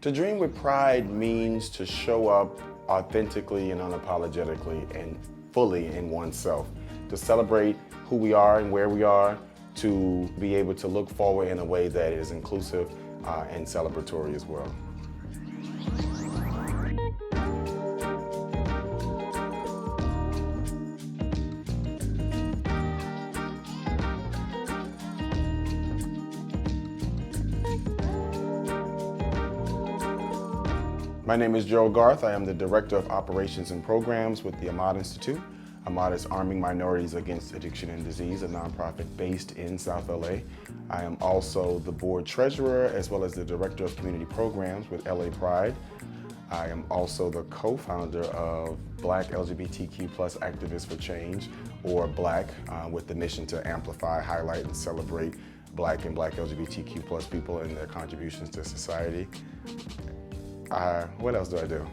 To dream with pride means to show up authentically and unapologetically and fully in oneself. To celebrate who we are and where we are, to be able to look forward in a way that is inclusive and celebratory as well. My name is Gerald Garth. I am the Director of Operations and Programs with the Ahmad Institute. Ahmad is Arming Minorities Against Addiction and Disease, a nonprofit based in South LA. I am also the Board Treasurer as well as the Director of Community Programs with LA Pride. I am also the co-founder of Black LGBTQ Activists for Change, or BLAC, with the mission to amplify, highlight, and celebrate Black and Black LGBTQ people and their contributions to society. What else do I do?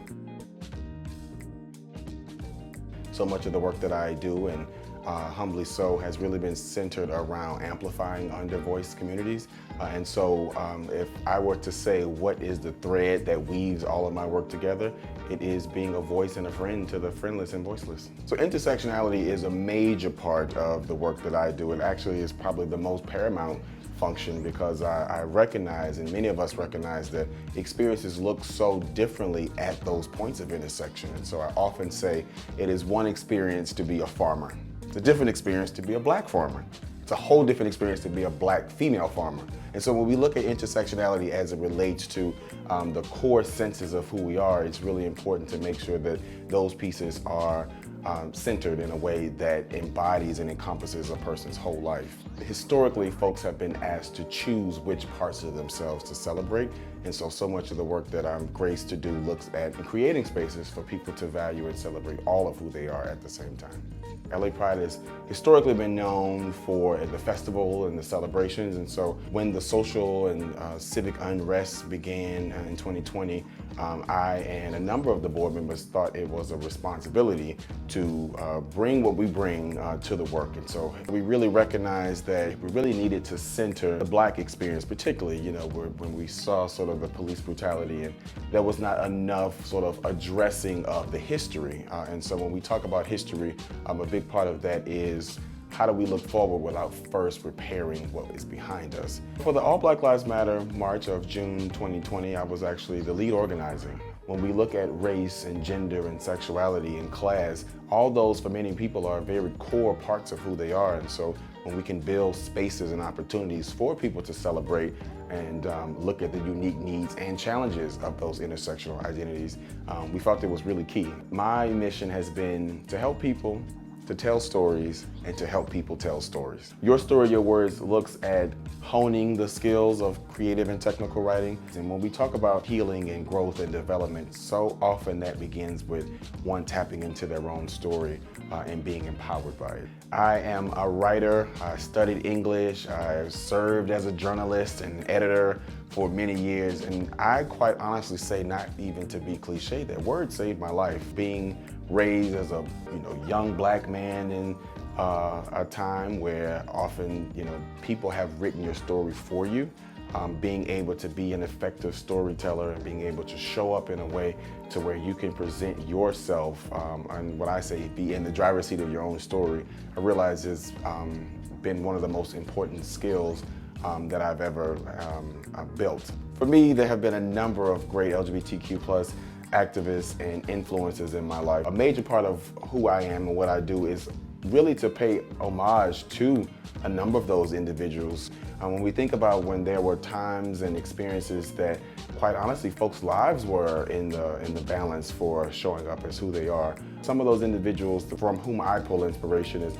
So much of the work that I do, and humbly so, has really been centered around amplifying undervoiced communities. And so if I were to say what is the thread that weaves all of my work together, it is being a voice and a friend to the friendless and voiceless. So intersectionality is a major part of the work that I do. It actually is probably the most paramount function, because I recognize, and many of us recognize, that experiences look so differently at those points of intersection. And so I often say it is one experience to be a farmer. It's a different experience to be a Black farmer. It's a whole different experience to be a Black female farmer. And so when we look at intersectionality as it relates to the core senses of who we are, it's really important to make sure that those pieces are centered in a way that embodies and encompasses a person's whole life. Historically, folks have been asked to choose which parts of themselves to celebrate, and so much of the work that I'm graced to do looks at creating spaces for people to value and celebrate all of who they are at the same time. LA Pride has historically been known for the festival and the celebrations, and so when the social and civic unrest began in 2020, I and a number of the board members thought it was a responsibility to bring what we bring to the work. And so we really recognized that we really needed to center the Black experience, particularly, when we saw sort of the police brutality, and there was not enough sort of addressing of the history. And so when we talk about history, a big part of that is how do we look forward without first repairing what is behind us? For the All Black Lives Matter March of June 2020, I was actually the lead organizer. When we look at race and gender and sexuality and class, all those for many people are very core parts of who they are. And so when we can build spaces and opportunities for people to celebrate and look at the unique needs and challenges of those intersectional identities, we felt it was really key. My mission has been to help people, to tell stories, and to help people tell stories. Your Story, Your Words looks at honing the skills of creative and technical writing. And when we talk about healing and growth and development, so often that begins with one tapping into their own story and being empowered by it. I am a writer. I studied English. I served as a journalist and editor for many years, and I quite honestly say, not even to be cliche, that words saved my life. Being raised as a young Black man in a time where often people have written your story for you, being able to be an effective storyteller and being able to show up in a way to where you can present yourself, and what I say, be in the driver's seat of your own story, I realize has been one of the most important skills that I've ever built. For me, there have been a number of great LGBTQ activists and influences in my life. A major part of who I am and what I do is really to pay homage to a number of those individuals. When we think about when there were times and experiences that, quite honestly, folks' lives were in the balance for showing up as who they are. Some of those individuals from whom I pull inspiration is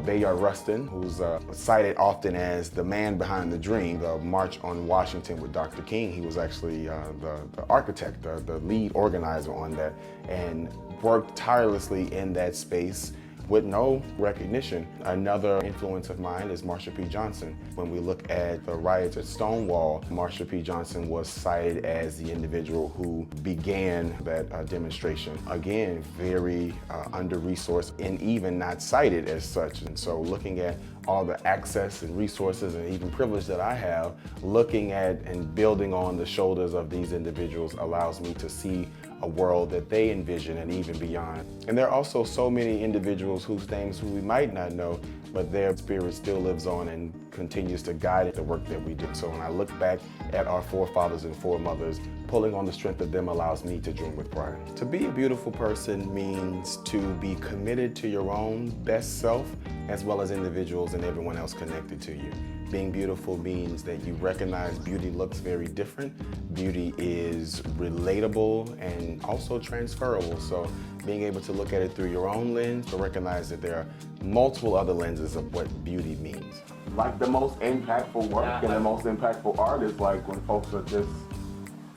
Bayard Rustin, who's cited often as the man behind the dream. The March on Washington with Dr. King, he was actually the architect, the lead organizer on that, and worked tirelessly in that space with no recognition. Another influence of mine is Marsha P. Johnson. When we look at the riots at Stonewall, Marsha P. Johnson was cited as the individual who began that demonstration. Again, very under-resourced and even not cited as such. And so looking at all the access and resources and even privilege that I have, looking at and building on the shoulders of these individuals allows me to see a world that they envision and even beyond. And there are also so many individuals whose names who we might not know, but their spirit still lives on and continues to guide the work that we do. So when I look back at our forefathers and foremothers, pulling on the strength of them allows me to dream with pride. To be a beautiful person means to be committed to your own best self, as well as individuals and everyone else connected to you. Being beautiful means that you recognize beauty looks very different. Beauty is relatable and also transferable. So being able to look at it through your own lens, but recognize that there are multiple other lenses of what beauty means. Like the most impactful work and the most impactful art is like when folks are just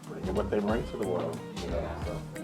bringing what they bring to the world, you know. So.